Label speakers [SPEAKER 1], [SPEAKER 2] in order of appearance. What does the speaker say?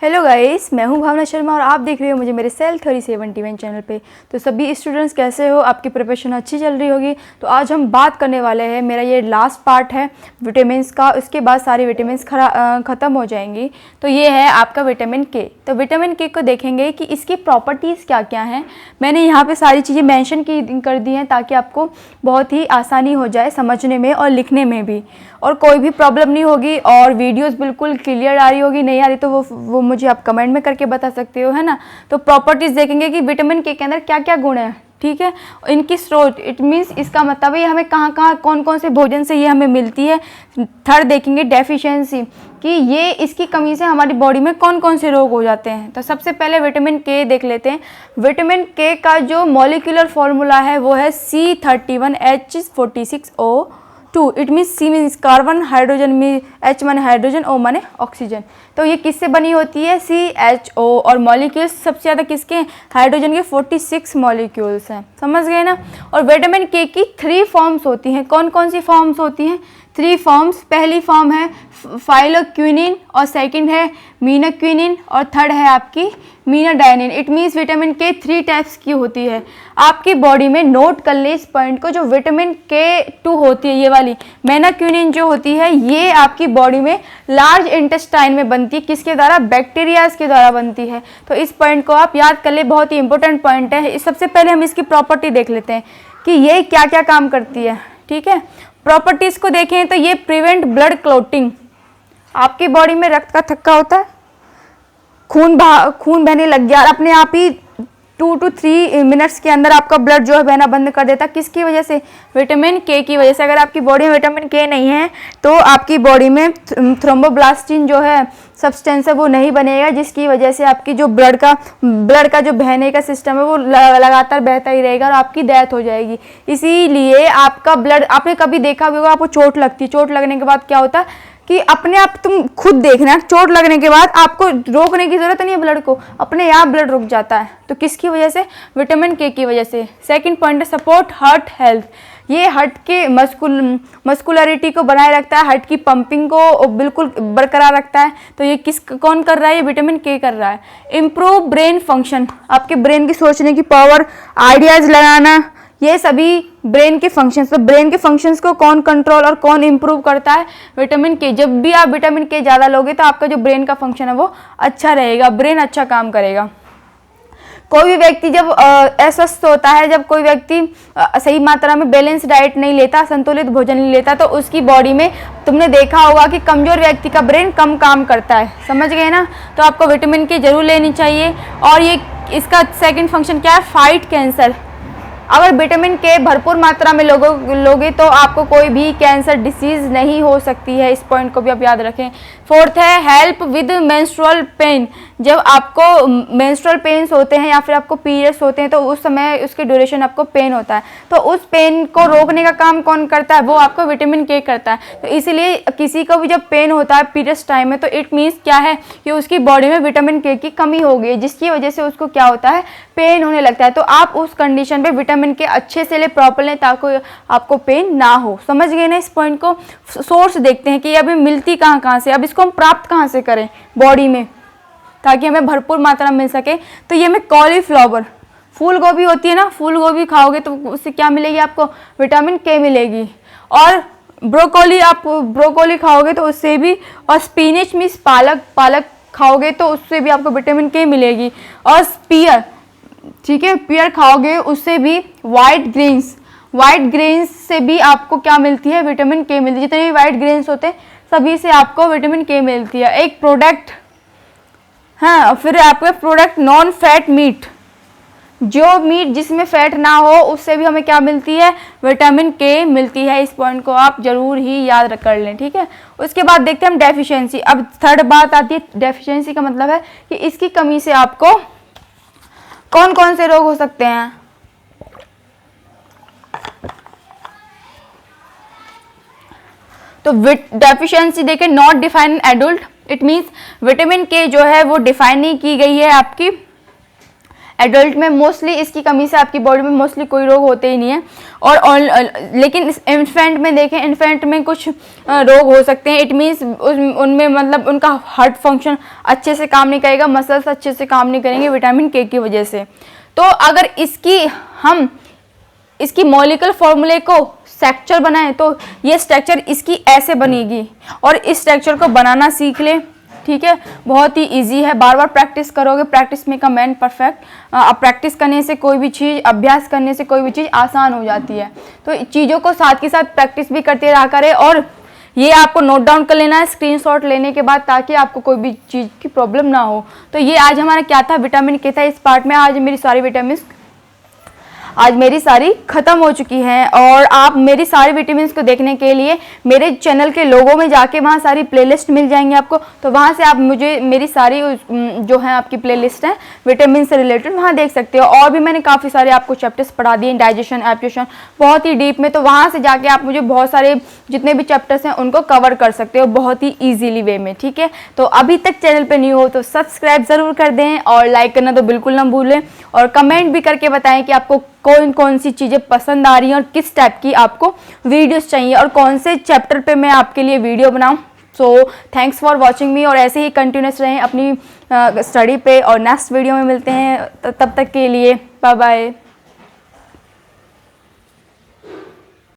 [SPEAKER 1] Hello guys, मैं हूं भावना शर्मा और आप देख रहे हो मुझे मेरे सेल 3071 चैनल पे। तो सभी स्टूडेंट्स कैसे हो? आपकी प्रिपरेशन अच्छी चल रही होगी। तो आज हम बात करने वाले हैं, मेरा ये लास्ट पार्ट है विटामिन्स का, उसके बाद सारी विटामिन्स ख़त्म हो जाएंगी। तो ये है आपका विटामिन के। तो विटामिन के को देखेंगे कि इसकी प्रॉपर्टीज़ क्या क्या हैं। मैंने यहाँ पर सारी चीज़ें मैंशन कर दी हैं ताकि आपको बहुत ही आसानी हो जाए समझने में और लिखने में भी, और कोई भी प्रॉब्लम नहीं होगी और वीडियोस बिल्कुल क्लियर आ रही होगी। नहीं आ रही तो वो मुझे आप कमेंट में करके बता सकते हो, है ना। तो प्रॉपर्टीज़ देखेंगे कि विटामिन के अंदर क्या क्या गुण है, ठीक है। इनकी स्रोत, इट मीन्स इसका मतलब है हमें कहाँ कहाँ कौन कौन से भोजन से ये हमें मिलती है। थर्ड देखेंगे डेफिशिएंसी, कि ये इसकी कमी से हमारी बॉडी में कौन कौन से रोग हो जाते हैं। तो सबसे पहले विटामिन के देख लेते हैं। विटामिन के का जो मॉलिक्यूलर फॉर्मूला है वो है C31H46O2। It means C means carbon, hydrogen में H माने हाइड्रोजन, O माने ऑक्सीजन। तो ये किससे बनी होती है? CHO। और मॉलिक्यूल्स सबसे ज़्यादा किसके? हाइड्रोजन के 46 मॉलिक्यूल्स हैं। समझ गए ना। और विटामिन के की 3 फॉर्म्स होती हैं। कौन कौन सी फॉर्म्स होती हैं? 3 फॉर्म्स। पहली फॉर्म है फाइलोक्विनिन, और सेकंड है मीनाक्विनिन, और थर्ड है आपकी मीनाडाइनिन। इट मीन्स विटामिन के 3 टाइप्स की होती है। आपकी बॉडी में नोट कर ले इस पॉइंट को, जो विटामिन के 2 होती है ये वाली मीनाक्विनिन जो होती है, ये आपकी बॉडी में लार्ज इंटेस्टाइन में बनती है। किसके द्वारा? बैक्टीरियाज के द्वारा बनती है। तो इस पॉइंट को आप याद कर ले, बहुत ही इंपॉर्टेंट पॉइंट है। सबसे पहले हम इसकी प्रॉपर्टी देख लेते हैं कि ये क्या क्या काम करती है, ठीक है। प्रॉपर्टीज़ को देखें तो ये प्रिवेंट ब्लड क्लॉटिंग। आपकी बॉडी में रक्त का थक्का होता है, खून बहने लग गया और अपने आप ही 2 to 3 मिनट्स के अंदर आपका ब्लड जो है बहना बंद कर देता है। किसकी वजह से? विटामिन के की वजह से। अगर आपकी बॉडी में विटामिन के नहीं है तो आपकी बॉडी में थ्रोम्बोब्लास्टिन जो है सब्सटेंस है वो नहीं बनेगा, जिसकी वजह से आपकी जो ब्लड का जो बहने का सिस्टम है वो लगातार बहता ही रहेगा और आपकी डेथ हो जाएगी। इसीलिए आपका ब्लड, आपने कभी देखा भी होगा, आपको चोट लगती है, चोट लगने के बाद क्या होता है कि अपने आप तुम खुद देखना, चोट लगने के बाद आपको रोकने की जरूरत नहीं है ब्लड को, अपने आप ब्लड रुक जाता है। तो किसकी वजह से? विटामिन के की वजह से। सेकंड पॉइंट है सपोर्ट हार्ट हेल्थ। ये हार्ट के मस्कुलरिटी को बनाए रखता है, हार्ट की पंपिंग को बिल्कुल बरकरार रखता है। तो ये कौन कर रहा है? ये विटामिन के कर रहा है। इम्प्रूव ब्रेन फंक्शन, आपके ब्रेन की सोचने की पावर, आइडियाज लगाना, ये सभी ब्रेन के फंक्शंस। तो ब्रेन के फंक्शंस को कौन कंट्रोल और कौन इंप्रूव करता है? विटामिन के। जब भी आप विटामिन के ज़्यादा लोगे तो आपका जो ब्रेन का फंक्शन है वो अच्छा रहेगा, ब्रेन अच्छा काम करेगा। कोई भी व्यक्ति जब अस्वस्थ होता है, जब कोई व्यक्ति सही मात्रा में बैलेंस डाइट नहीं लेता, संतुलित भोजन नहीं लेता, तो उसकी बॉडी में तुमने देखा होगा कि कमजोर व्यक्ति का ब्रेन कम काम करता है। समझ गए ना। तो आपको विटामिन के जरूर लेनी चाहिए। और ये इसका सेकेंड फंक्शन क्या है? Fight cancer. अगर विटामिन के भरपूर मात्रा में लोगे तो आपको कोई भी कैंसर डिसीज नहीं हो सकती है। इस पॉइंट को भी आप याद रखें। फोर्थ है हेल्प विद मेंस्ट्रुअल पेन। जब आपको मेंस्ट्रुअल पेन्स होते हैं या फिर आपको पीरियड्स होते हैं तो उस समय उसके ड्यूरेशन आपको पेन होता है, तो उस पेन को रोकने का काम कौन करता है? वो आपको विटामिन के करता है। तो इसीलिए किसी को भी जब पेन होता है पीरियड्स टाइम में, तो इट मीन्स क्या है कि उसकी बॉडी में विटामिन के की कमी हो गई, जिसकी वजह से उसको क्या होता है? पेन होने लगता है। तो आप उस कंडीशन पे विटामिन के अच्छे से ले, प्रॉपर लें, ताकि आपको पेन ना हो। समझ गए ना इस पॉइंट को। सोर्स देखते हैं कि अभी मिलती कहाँ से, अब इसको हम प्राप्त कहाँ से करें बॉडी में ताकि हमें भरपूर मात्रा में मिल सके। तो ये हमें कॉलीफ्लावर, फूल गोभी होती है ना, फूल गोभी खाओगे तो उससे क्या मिलेगी? आपको विटामिन के मिलेगी। और ब्रोकोली, आप ब्रोकोली खाओगे तो उससे भी, और स्पिनच मीन्स पालक खाओगे तो उससे भी आपको विटामिन के मिलेगी। और पियर, ठीक है, पियर खाओगे उससे भी वाइट ग्रेन्स से भी आपको क्या मिलती है? विटामिन के मिलती है। जितने भी वाइट ग्रेन्स होते हैं सभी से आपको विटामिन के मिलती है। एक प्रोडक्ट, हाँ, फिर आपका प्रोडक्ट नॉन फैट मीट, जो मीट जिसमें फैट ना हो उससे भी हमें क्या मिलती है? विटामिन के मिलती है। इस पॉइंट को आप जरूर ही याद कर लें, ठीक है। उसके बाद देखते हैं हम डेफिशिएंसी। अब थर्ड बात आती है डेफिशिएंसी का मतलब है कि इसकी कमी से आपको कौन कौन से रोग हो सकते हैं। तो डेफिशिएंसी देखें, not define adult. It means vitamin के जो है वो डिफाइन नहीं की गई है आपकी एडल्ट में मोस्टली इसकी कमी से आपकी बॉडी में मोस्टली कोई रोग होते ही नहीं है। और लेकिन इन्फेंट में देखें, इन्फेंट में कुछ रोग हो सकते हैं। इट मीन्स उनमें मतलब उनका हार्ट फंक्शन अच्छे से काम नहीं करेगा, मसल्स अच्छे से काम नहीं करेंगे विटामिन के की वजह से। तो अगर हम इसकी मॉलिक्यूलर फॉर्मूले को स्ट्रक्चर बनाएं तो ये स्ट्रक्चर इसकी ऐसे बनेगी, और इस स्ट्रक्चर को बनाना सीख लें, ठीक है। बहुत ही इजी है, बार बार प्रैक्टिस करोगे, practice make a man perfect. अब प्रैक्टिस करने से कोई भी चीज़, अभ्यास करने से कोई भी चीज़ आसान हो जाती है। तो चीज़ों को साथ के साथ प्रैक्टिस भी करते रहा करें, और ये आपको नोट डाउन कर लेना है स्क्रीनशॉट लेने के बाद, ताकि आपको कोई भी चीज़ की प्रॉब्लम ना हो। तो ये आज हमारा क्या था, विटामिन के था। इस पार्ट में आज मेरी सारी खत्म हो चुकी हैं। और आप मेरी सारी विटामिन को देखने के लिए मेरे चैनल के लोगों में जाके वहाँ सारी प्लेलिस्ट मिल जाएंगी आपको। तो वहाँ से आप मेरी सारी जो है आपकी प्लेलिस्ट है विटामिन से रिलेटेड, वहाँ देख सकते हो। और भी मैंने काफ़ी सारे आपको चैप्टर्स पढ़ा दिए, डाइजेशन, एब्जॉर्प्शन, बहुत ही डीप में। तो वहाँ से जाके आप मुझे बहुत सारे जितने भी चैप्टर्स हैं उनको कवर कर सकते हो बहुत ही ईजीली वे में, ठीक है। तो अभी तक चैनल पर न्यू हो तो सब्सक्राइब ज़रूर कर दें, और लाइक करना तो बिल्कुल ना भूलें, और कमेंट भी करके बताएं कि आपको कौन कौन सी चीज़ें पसंद आ रही हैं और किस टाइप की आपको वीडियोस चाहिए, और कौन से चैप्टर पे मैं आपके लिए वीडियो बनाऊं। सो थैंक्स फॉर वॉचिंग मी, और ऐसे ही कंटिन्यूस रहें अपनी स्टडी पे, और नेक्स्ट वीडियो में मिलते हैं। तब तक के लिए बाय बाय।